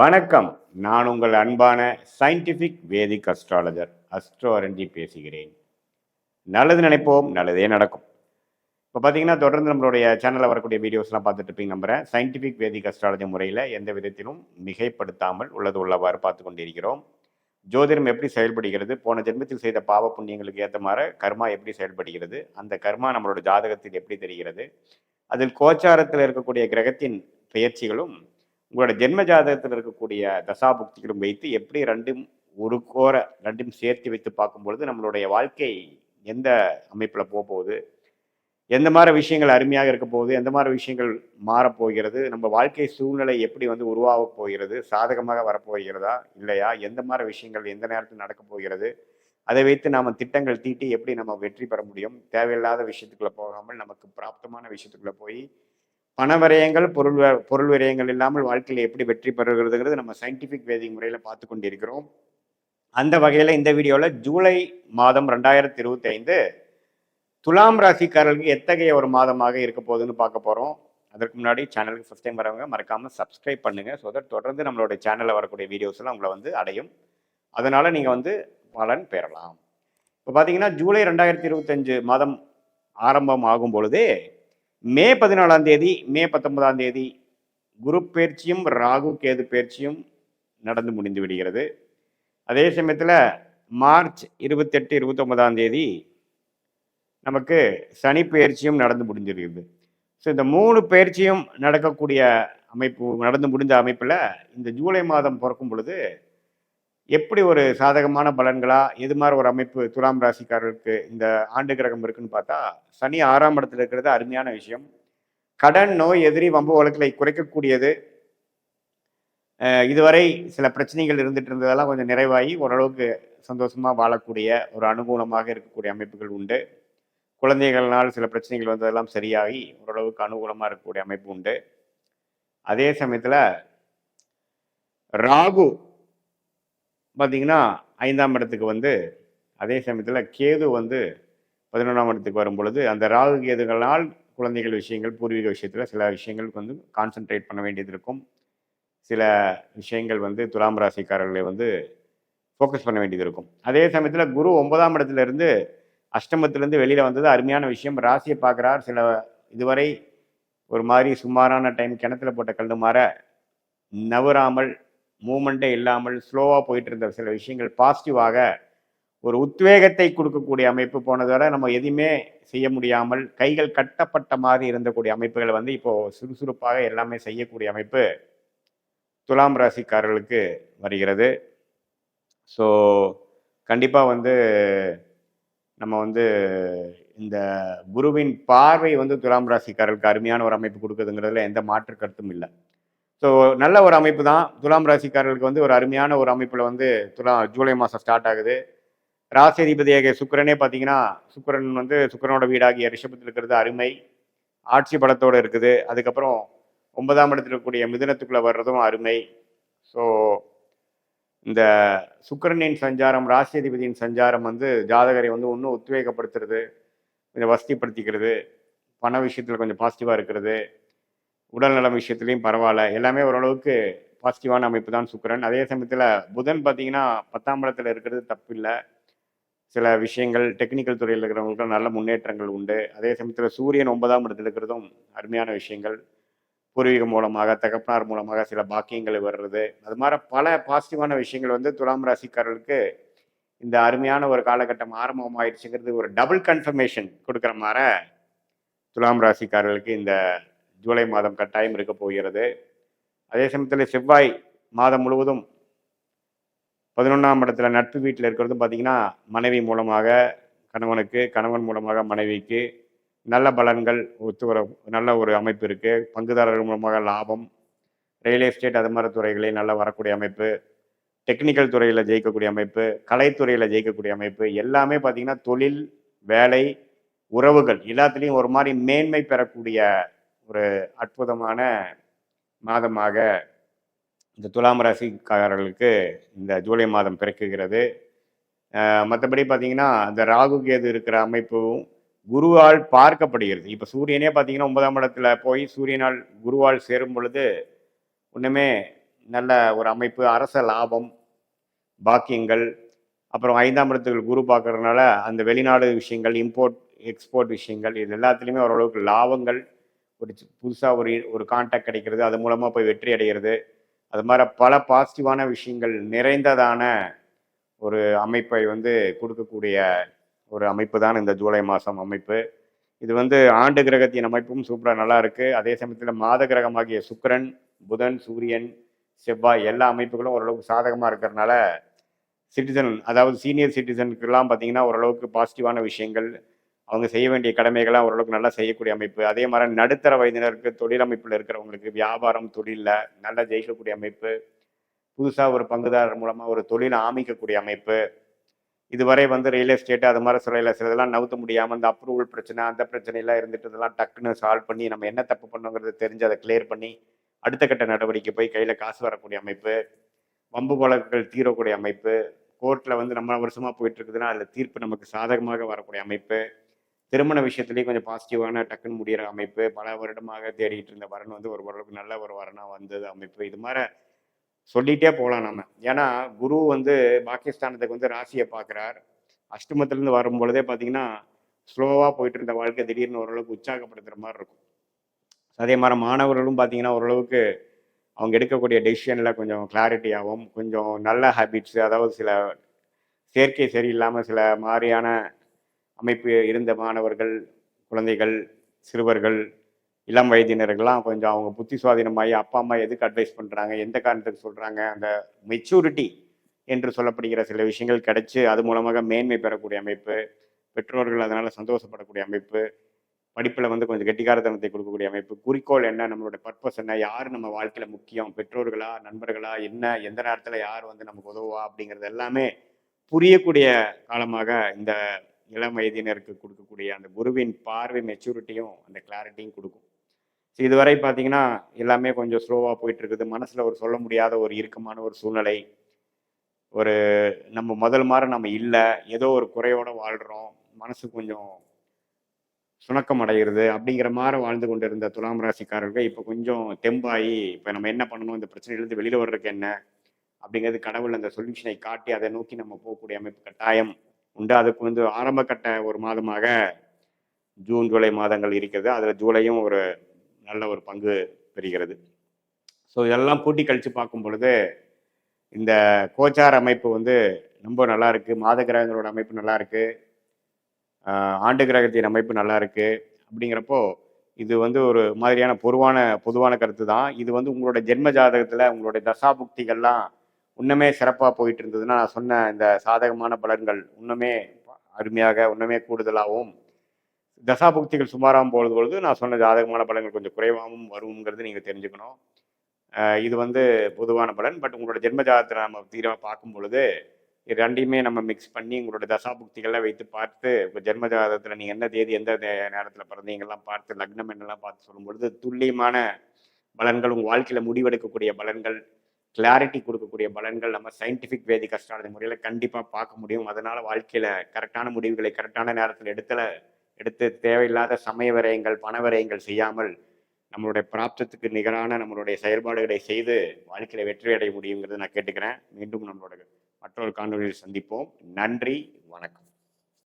வணக்கம். நான் உங்கள் அன்பான சயின்டிஃபிக் வேதிக் அஸ்ட்ராலஜர் அஸ்ட்ரோ அரண்ஜி பேசுகிறேன். நல்லது நினைப்போம், நல்லதே நடக்கும். இப்போ பார்த்தீங்கன்னா, தொடர்ந்து நம்மளுடைய சேனலில் வரக்கூடிய வீடியோஸ்லாம் பார்த்துட்டு இருப்பீங்க நம்புகிறேன். சயின்டிஃபிக் வேதிக் அஸ்ட்ராலஜி முறையில் எந்த விதத்திலும் மிகைப்படுத்தாமல் உள்ளது உள்ளவாறு பார்த்து கொண்டிருக்கிறோம். ஜோதிடம் எப்படி செயல்படுகிறது, போன ஜென்மத்தில் செய்த பாவ புண்ணியங்களுக்கு ஏற்ற மாதிரி கர்மா எப்படி செயல்படுகிறது, அந்த கர்மா நம்மளோட ஜாதகத்தில் எப்படி தெரிகிறது, அதில் கோச்சாரத்தில் இருக்கக்கூடிய கிரகத்தின் பெயர்ச்சிகளும் உங்களோட ஜென்ம ஜாதகத்தில் இருக்கக்கூடிய தசாபுக்திகளும் வைத்து எப்படி ரெண்டும் சேர்த்து வைத்து பார்க்கும்பொழுது நம்மளுடைய வாழ்க்கை எந்த அமைப்பில் போகுது, எந்த மாதிரி விஷயங்கள் அருமையாக இருக்க போகுது, எந்த மாதிரி விஷயங்கள் மாறப்போகிறது, நம்ம வாழ்க்கை சூழ்நிலை எப்படி உருவாக போகிறது, சாதகமாக வரப்போகிறதா இல்லையா, எந்த மாதிரி விஷயங்கள் எந்த நேரத்தில் நடக்க போகிறது, அதை வைத்து நாம் திட்டங்கள் தீட்டி எப்படி நம்ம வெற்றி பெற முடியும், தேவையில்லாத விஷயத்துக்குள்ள போகாமல் நமக்கு பிராப்தமான விஷயத்துக்குள்ள போய் பண விரயங்கள் பொருள் விரயங்கள் இல்லாமல் வாழ்க்கையில் எப்படி வெற்றி பெறுகிறதுங்கிறது நம்ம சயின்டிஃபிக் வேதிக் முறையில் பார்த்து கொண்டிருக்கிறோம். அந்த வகையில் இந்த வீடியோவில் ஜூலை மாதம் 2025 துலாம் ராசிக்காரர்களுக்கு எத்தகைய ஒரு மாதமாக இருக்க போகுதுன்னு பார்க்க போகிறோம். அதற்கு முன்னாடி சேனலுக்கு ஃபஸ்ட் டைம் வரவங்க மறக்காமல் சப்ஸ்கிரைப் பண்ணுங்கள். ஸோ தட் தொடர்ந்து நம்மளோட சேனலில் வரக்கூடிய வீடியோஸ் எல்லாம் உங்களை அடையும். அதனால் நீங்கள் பலன் பெறலாம். இப்போ பார்த்தீங்கன்னா ஜூலை 2025 மாதம் ஆரம்பம் ஆகும் பொழுதே மே 14ஆம் தேதி மே 19ஆம் தேதி குரு பயிற்சியும் ராகு கேது பயிற்சியும் நடந்து முடிந்து விடுகிறது. அதே சமயத்தில் மார்ச் 28 29ஆம் தேதி நமக்கு சனி பயிற்சியும் நடந்து முடிஞ்சிருக்குது. ஸோ இந்த 3 பயிற்சியும் நடந்து முடிந்த அமைப்பில் இந்த ஜூலை மாதம் பிறக்கும் பொழுது எப்படி ஒரு சாதகமான பலன்களா, எது மாதிரி ஒரு அமைப்பு துலாம் ராசிக்காரர்களுக்கு இந்த ஆண்டு கிரகம் இருக்குன்னு பார்த்தா, சனி 6ஆம் இடத்துல இருக்கிறது அருமையான விஷயம். கடன், நோய், எதிரி, வம்பு வழக்குகளை குறைக்கக்கூடியது. இதுவரை சில பிரச்சனைகள் இருந்துட்டு இருந்ததெல்லாம் கொஞ்சம் நிறைவாகி ஓரளவுக்கு சந்தோஷமாக வாழக்கூடிய ஒரு அனுகூலமாக இருக்கக்கூடிய அமைப்புகள் உண்டு. குழந்தைகள்னால் சில பிரச்சனைகள் வந்ததெல்லாம் சரியாகி ஓரளவுக்கு அனுகூலமாக இருக்கக்கூடிய அமைப்பு உண்டு. அதே சமயத்தில் ராகு பார்த்தீங்கன்னா 5ஆம் இடத்துக்கு அதே சமயத்தில் கேது 11ஆம் இடத்துக்கு வரும் பொழுது அந்த ராகு கேதுகளால் குழந்தைகள் விஷயங்கள், பூர்வீக விஷயத்தில் சில விஷயங்களுக்கு கான்சென்ட்ரேட் பண்ண வேண்டியது இருக்கும். சில விஷயங்கள் துலாம் ராசிக்காரர்களை ஃபோக்கஸ் பண்ண வேண்டியது இருக்கும். அதே சமயத்தில் குரு 9ஆம் இடத்துல இருந்து அஷ்டமத்திலேருந்து வெளியில் வந்தது அருமையான விஷயம். ராசியை பார்க்குறார். சில இதுவரை ஒரு மாதிரி சுமாரான டைம் கிணத்துல போட்ட கல் மாற நவராமல் மூமெண்ட்டே இல்லாமல் ஸ்லோவாக போயிட்டு இருந்த சில விஷயங்கள் பாசிட்டிவாக ஒரு உத்வேகத்தை கொடுக்கக்கூடிய அமைப்பு. போனதோட நம்ம எதுவுமே செய்ய முடியாமல் கைகள் கட்டப்பட்ட மாதிரி இருந்தக்கூடிய அமைப்புகளை இப்போது சுறுசுறுப்பாக எல்லாமே செய்யக்கூடிய அமைப்பு துலாம் ராசிக்காரர்களுக்கு வருகிறது. ஸோ கண்டிப்பாக நம்ம இந்த குருவின் பார்வை துலாம் ராசிக்காரர்களுக்கு அருமையான ஒரு அமைப்பு கொடுக்குதுங்கிறதுல எந்த மாற்று கருத்தும் இல்லை. ஸோ நல்ல ஒரு அமைப்பு தான். துலாம் ராசிக்காரர்களுக்கு ஒரு அருமையான ஒரு அமைப்பில் ஜூலை மாதம் ஸ்டார்ட் ஆகுது. ராசி அதிபதியாக சுக்கிரனே பார்த்தீங்கன்னா, சுக்கிரனோட வீடாகிய ரிஷபத்தில் இருக்கிறது அருமை, ஆட்சி பலத்தோடு இருக்குது. அதுக்கப்புறம் 9ஆம் இடத்துல இருக்கக்கூடிய மிதுனத்துக்குள்ளே வர்றதும் அருமை. ஸோ இந்த சுக்கிரனின் சஞ்சாரம், ராசி அதிபதியின் சஞ்சாரம் ஜாதகரை இன்னும் உத்வேகப்படுத்துறது, கொஞ்சம் வசதிப்படுத்திக்கிறது, பண விஷயத்தில் கொஞ்சம் பாசிட்டிவாக இருக்கிறது, உடல் நலம் விஷயத்துலையும் பரவாயில்ல, எல்லாமே ஓரளவுக்கு பாசிட்டிவான அமைப்பு தான் சுக்கிரன். அதே சமயத்தில் புதன் பார்த்தீங்கன்னா 10ஆம் இடத்துல இருக்கிறது தப்பு இல்லை. சில விஷயங்கள் டெக்னிக்கல் துறையில் இருக்கிறவங்களுக்கு நல்ல முன்னேற்றங்கள் உண்டு. அதே சமயத்தில் சூரியன் 9ஆம் இடத்துல இருக்கிறதும் அருமையான விஷயங்கள். பூர்வீகம் மூலமாக, தகப்பனார் மூலமாக சில பாக்கியங்கள் வர்றது, அது மாதிரி பல பாசிட்டிவான விஷயங்கள் துலாம் ராசிக்காரர்களுக்கு இந்த அருமையான ஒரு காலகட்டம் ஆரம்பமாயிடுச்சுங்கிறது ஒரு டபுள் கன்ஃபர்மேஷன் கொடுக்குற மாதிரி துலாம் ராசிக்காரர்களுக்கு இந்த ஜூலை மாதம் கட்டாயம் இருக்க போகிறது. அதே சமயத்தில் செவ்வாய் மாதம் முழுவதும் 11ஆம் இடத்துல நட்பு வீட்டில் இருக்கிறதும் பார்த்தீங்கன்னா மனைவி மூலமாக கணவனுக்கு, கணவன் மூலமாக மனைவிக்கு நல்ல பலன்கள் வர நல்ல ஒரு அமைப்பு இருக்குது. பங்குதாரர்கள் மூலமாக லாபம், ரியல் எஸ்டேட் அது மாதிரி துறைகளில் நல்லா வரக்கூடிய அமைப்பு, டெக்னிக்கல் துறையில் ஜெயிக்கக்கூடிய அமைப்பு, கலைத்துறையில் ஜெயிக்கக்கூடிய அமைப்பு, எல்லாமே பார்த்தீங்கன்னா தொழில், வேலை, உறவுகள் எல்லாத்துலேயும் ஒரு மாதிரி மேன்மை பெறக்கூடிய ஒரு அற்புதமான மாதமாக இந்த துலாம் ராசிக்காரர்களுக்கு இந்த ஜூலை மாதம் பிறக்குகிறது. மற்றபடி பார்த்தீங்கன்னா இந்த ராகு கேது இருக்கிற அமைப்பும் குருவால் பார்க்கப்படுகிறது. இப்ப சூரியனே பார்த்தீங்கன்னா 9ஆம் இடத்துல போய் சூரியனால் குருவால் சேரும் பொழுது, ஒண்ணுமே நல்ல ஒரு அமைப்பு, அரச லாபம், பாக்கியங்கள். அப்புறம் 5ஆம் இடத்துக்கு குரு பார்க்கறதுனால அந்த வெளிநாடு விஷயங்கள், இம்போர்ட், எக்ஸ்போர்ட் விஷயங்கள் இது எல்லாத்துலேயுமே ஓரளவுக்கு லாபங்கள், ஒரு புதுசாக ஒரு கான்டாக்ட் கிடைக்கிறது, அது மூலமாக போய் வெற்றி அடைகிறது. அது மாதிரி பல பாசிட்டிவான விஷயங்கள் நிறைந்ததான ஒரு அமைப்பை வந்து கொடுக்கக்கூடிய ஒரு அமைப்பு தான் இந்த ஜூலை மாதம் அமைப்பு. இது வந்து ஆண்டு கிரகத்தின் அமைப்பும் சூப்பராக நல்லா இருக்கு. அதே சமயத்தில் மாத கிரகமாகிய சுக்கிரன், புதன், சூரியன், செவ்வாய் எல்லா அமைப்புகளும் ஓரளவுக்கு சாதகமாக இருக்கிறதுனால சிட்டிசன், அதாவது சீனியர் சிட்டிசனுக்கெல்லாம் பார்த்தீங்கன்னா ஓரளவுக்கு பாசிட்டிவான விஷயங்கள், அவங்க செய்ய வேண்டிய கடமைகள்லாம் ஓரளவுக்கு நல்லா செய்யக்கூடிய அமைப்பு. அதே மாதிரி நடுத்தர வயதினருக்கு, தொழில் அமைப்பில் இருக்கிறவங்களுக்கு வியாபாரம், தொழிலில் நல்லா ஜெயிக்கக்கூடிய அமைப்பு, புதுசாக ஒரு பங்குதாரர் மூலமாக ஒரு தொழிலை ஆமிக்கக்கூடிய அமைப்பு. இதுவரை வந்து ரியல் எஸ்டேட் அது மாதிரி சிலதெல்லாம் நவுத்த முடியாமல் இந்த அப்ரூவல் பிரச்சனை, அந்த பிரச்சனையெல்லாம் இருந்துட்டு இதெல்லாம் டக்குன்னு சால்வ் பண்ணி நம்ம என்ன தப்பு பண்ணோங்கிறத தெரிஞ்சு அதை கிளியர் பண்ணி அடுத்த கட்ட நடவடிக்கை போய் கையில் காசு வரக்கூடிய அமைப்பு, வம்பு வழக்குகள் தீரக்கூடிய அமைப்பு, கோர்ட்டில் வந்து நம்ம வருஷமாக போயிட்டு இருக்குதுன்னா அதில் தீர்ப்பு நமக்கு சாதகமாக வரக்கூடிய அமைப்பு, திருமண விஷயத்துலேயும் கொஞ்சம் பாசிட்டிவான டக்குன்னு முடிகிற அமைப்பு, பல வருடமாக தேடிட்டு இருந்த வரன் வந்து ஒரு ஓரளவுக்கு நல்ல ஒரு வரனாக வந்தது அமைப்பு. இது மாதிரி சொல்லிட்டே போகலாம் நம்ம. ஏன்னா குரு வந்து பாகிஸ்தானத்துக்கு வந்து ராசியை பார்க்குறார். அஷ்டமத்திலேருந்து வரும் பொழுதே பார்த்தீங்கன்னா ஸ்லோவாக போயிட்டு இருந்த வாழ்க்கை திடீர்னு ஓரளவுக்கு உற்சாகப்படுத்துகிற மாதிரி இருக்கும். அதே மாதிரி மாணவர்களும் பார்த்தீங்கன்னா ஓரளவுக்கு அவங்க எடுக்கக்கூடிய டெசிஷனில் கொஞ்சம் கிளாரிட்டியாகவும், கொஞ்சம் நல்ல ஹேபிட்ஸு, அதாவது சில சேர்க்கை சரியில்லாமல் சில மாதிரியான அமைப்பு இருந்த மாணவர்கள், குழந்தைகள், சிறுவர்கள், இளம் வயதினர்கள்லாம் கொஞ்சம் அவங்க புத்தி சுவாதீனமாகி அப்பா அம்மா எதுக்கு அட்வைஸ் பண்ணுறாங்க, எந்த காரணத்துக்கு சொல்கிறாங்க, அந்த மெச்சூரிட்டி என்று சொல்லப்படுகிற சில விஷயங்கள் கிடைச்சி அது மூலமாக மேன்மை பெறக்கூடிய அமைப்பு, பெற்றோர்கள் அதனால் சந்தோஷப்படக்கூடிய அமைப்பு, படிப்பில் வந்து கொஞ்சம் கெட்டிக்காரத்தனத்தை கொடுக்கக்கூடிய அமைப்பு, குறிக்கோள் என்ன, நம்மளோட பர்பஸ் என்ன, யார் நம்ம வாழ்க்கையில் முக்கியம், பெற்றோர்களா, நண்பர்களா, என்ன எந்த நேரத்தில் யார் வந்து நமக்கு உதவுவா அப்படிங்கிறது எல்லாமே புரியக்கூடிய காலமாக இந்த இளம் வயதினருக்கு கொடுக்கக்கூடிய அந்த குருவின் பார்வை மெச்சூரிட்டியும் அந்த கிளாரிட்டியும் கொடுக்கும். ஸோ இதுவரை பார்த்தீங்கன்னா எல்லாமே கொஞ்சம் ஸ்லோவாக போயிட்டு இருக்குது. மனசில் ஒரு சொல்ல முடியாத ஒரு இறுக்கமான ஒரு சூழ்நிலை, ஒரு நம்ம முதல் மாதிரி நம்ம இல்லை, ஏதோ ஒரு குறையோடு வாழ்கிறோம், மனசு கொஞ்சம் சுணக்கம் அடைகிறது அப்படிங்கிற மாதிரி வாழ்ந்து கொண்டு இருந்த துலாம் ராசிக்காரர்கள் இப்போ கொஞ்சம் தெம்பாகி இப்போ நம்ம என்ன பண்ணணும், இந்த பிரச்சனையிலேருந்து வெளியில் வர்றதுக்கு என்ன அப்படிங்கிறது கடவுள் அந்த சொல்யூஷனை காட்டி அதை நோக்கி நம்ம போகக்கூடிய அமைப்பு கட்டாயம் உண்டு. அதுக்கு வந்து ஆரம்ப கட்ட ஒரு மாதமாக ஜூன் ஜூலை மாதங்கள் இருக்கிறது. அதில் ஜூலையும் ஒரு நல்ல ஒரு பங்கு பெறுகிறது. ஸோ இதெல்லாம் கூட்டி கழித்து பார்க்கும் பொழுது இந்த கோச்சார அமைப்பு வந்து ரொம்ப நல்லா இருக்கு. மாத கிரகங்களோட அமைப்பு நல்லா இருக்கு, ஆண்டு கிரகத்தின் அமைப்பு நல்லா இருக்கு. அப்படிங்கிறப்போ இது வந்து ஒரு மாதிரியான பொதுவான கருத்து தான். இது வந்து உங்களோட ஜென்ம ஜாதகத்தில் உங்களுடைய தசாபுக்திகள்லாம் இன்னுமே சிறப்பாக போயிட்டு இருந்ததுன்னா நான் சொன்ன இந்த சாதகமான பலன்கள் இன்னுமே அருமையாக இன்னுமே கூடுதலாகவும், தசாபுக்திகள் சுமாராகவும் பொழுது நான் சொன்ன ஜாதகமான பலன்கள் கொஞ்சம் குறைவாகவும் வருங்கிறது நீங்கள் தெரிஞ்சுக்கணும். இது வந்து பொதுவான பலன். பட் உங்களோட ஜென்ம ஜாதகத்தில் நம்ம தீராக பார்க்கும் பொழுது இது ரெண்டையுமே நம்ம மிக்ஸ் பண்ணி உங்களோட தசாபுக்திகள்லாம் வைத்து பார்த்து இப்போ ஜென்ம ஜாதகத்தில் நீங்கள் எந்த தேதி எந்த நேரத்தில் பிறந்தீங்கெல்லாம் பார்த்து லக்னம் என்னெல்லாம் பார்த்து சொல்லும் பொழுது துல்லியமான பலன்கள், உங்கள் வாழ்க்கையில் முடிவெடுக்கக்கூடிய பலன்கள், கிளாரிட்டி கொடுக்கக்கூடிய பலன்கள் நம்ம சயின்டிஃபிக் வேதிக் அஸ்ட்ராலஜி முறையில் கண்டிப்பாக பார்க்க முடியும். அதனால் வாழ்க்கையில் கரெக்டான முடிவுகளை கரெக்டான நேரத்தில் எடுத்து தேவையில்லாத சமய விரயங்கள், பண விரயங்கள் செய்யாமல் நம்மளுடைய பிராப்தத்துக்கு நிகரான நம்மளுடைய செயல்பாடுகளை செய்து வாழ்க்கையில் வெற்றி அடைய முடியுங்கிறத நான் கேட்டுக்கிறேன். மீண்டும் நம்மளோட மற்றொரு காணொலியில் சந்திப்போம். நன்றி, வணக்கம்.